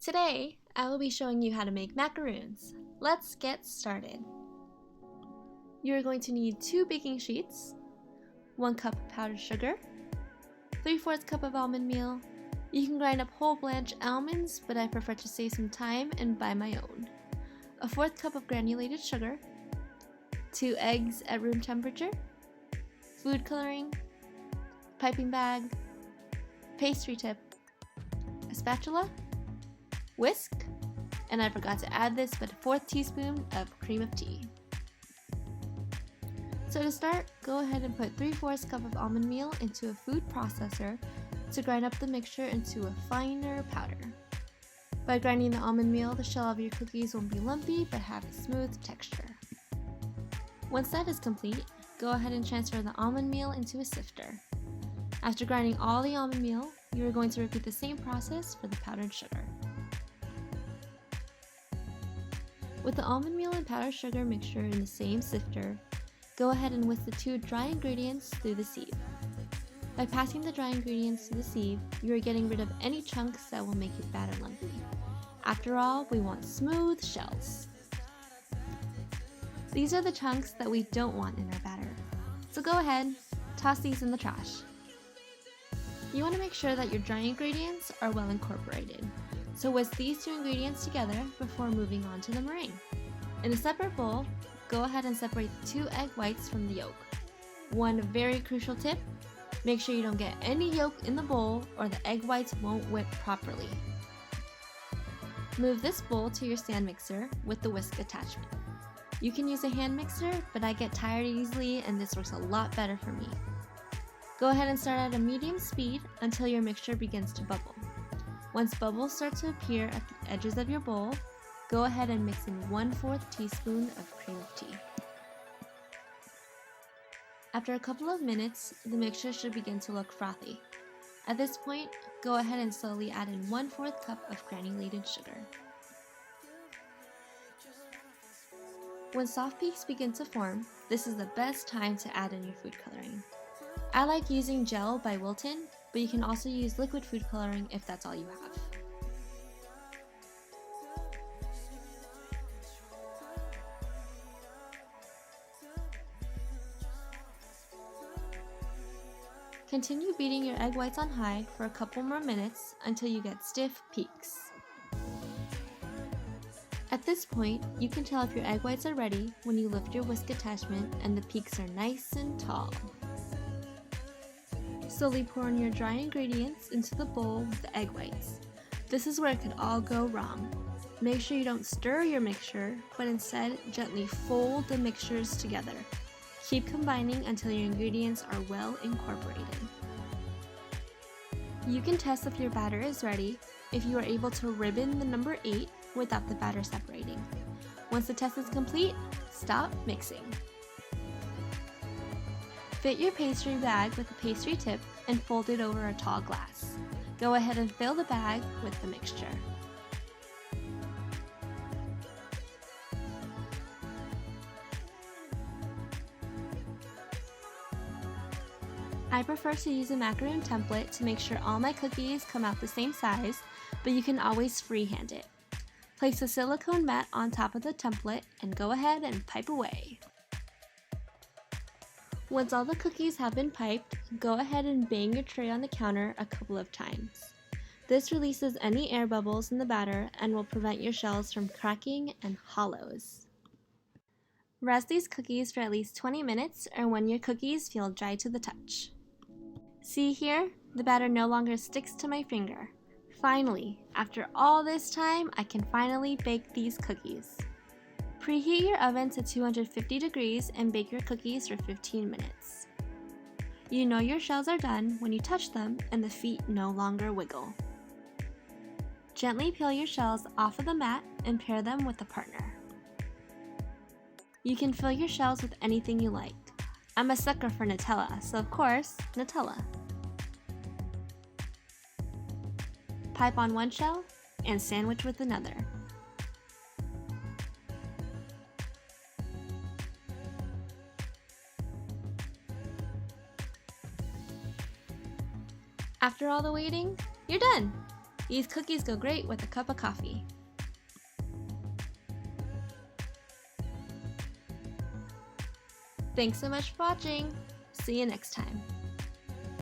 Today, I will be showing you how to make macaroons. Let's get started. You're going to need 2 baking sheets, 1 cup of powdered sugar, 3/4 cup of almond meal. You can grind up whole blanched almonds, but I prefer to save some time and buy my own. 1/4 cup of granulated sugar, 2 eggs at room temperature, food coloring, piping bag, pastry tip, a spatula, whisk, and I forgot to add this, but a 1/4 teaspoon of cream of tea. So to start, go ahead and put 3/4 cup of almond meal into a food processor to grind up the mixture into a finer powder. By grinding the almond meal, the shell of your cookies won't be lumpy but have a smooth texture. Once that is complete, go ahead and transfer the almond meal into a sifter. After grinding all the almond meal, you are going to repeat the same process for the powdered sugar. With the almond meal and powdered sugar mixture in the same sifter, go ahead and whisk the 2 dry ingredients through the sieve. By passing the dry ingredients through the sieve, you are getting rid of any chunks that will make your batter lumpy. After all, we want smooth shells. These are the chunks that we don't want in our batter. So go ahead, toss these in the trash. You want to make sure that your dry ingredients are well incorporated. So whisk these 2 ingredients together before moving on to the meringue. In a separate bowl, go ahead and separate the 2 egg whites from the yolk. One very crucial tip, make sure you don't get any yolk in the bowl or the egg whites won't whip properly. Move this bowl to your stand mixer with the whisk attachment. You can use a hand mixer, but I get tired easily and this works a lot better for me. Go ahead and start at a medium speed until your mixture begins to bubble. Once bubbles start to appear at the edges of your bowl, go ahead and mix in 1/4 teaspoon of cream of tea. After a couple of minutes, the mixture should begin to look frothy. At this point, go ahead and slowly add in 1/4 cup of granulated sugar. When soft peaks begin to form, this is the best time to add in your food coloring. I like using gel by Wilton, but you can also use liquid food coloring if that's all you have. Continue beating your egg whites on high for a couple more minutes until you get stiff peaks. At this point, you can tell if your egg whites are ready when you lift your whisk attachment and the peaks are nice and tall. Slowly pour in your dry ingredients into the bowl with the egg whites. This is where it could all go wrong. Make sure you don't stir your mixture, but instead gently fold the mixtures together. Keep combining until your ingredients are well incorporated. You can test if your batter is ready if you are able to ribbon the number 8 without the batter separating. Once the test is complete, stop mixing. Fit your pastry bag with a pastry tip and fold it over a tall glass. Go ahead and fill the bag with the mixture. I prefer to use a macaroon template to make sure all my cookies come out the same size, but you can always freehand it. Place a silicone mat on top of the template and go ahead and pipe away. Once all the cookies have been piped, go ahead and bang your tray on the counter a couple of times. This releases any air bubbles in the batter and will prevent your shells from cracking and hollows. Rest these cookies for at least 20 minutes or when your cookies feel dry to the touch. See here? The batter no longer sticks to my finger. Finally, after all this time, I can finally bake these cookies. Preheat your oven to 250 degrees and bake your cookies for 15 minutes. You know your shells are done when you touch them and the feet no longer wiggle. Gently peel your shells off of the mat and pair them with a partner. You can fill your shells with anything you like. I'm a sucker for Nutella, so of course, Nutella. Pipe on one shell and sandwich with another. After all the waiting, you're done! These cookies go great with a cup of coffee. Thanks so much for watching. See you next time.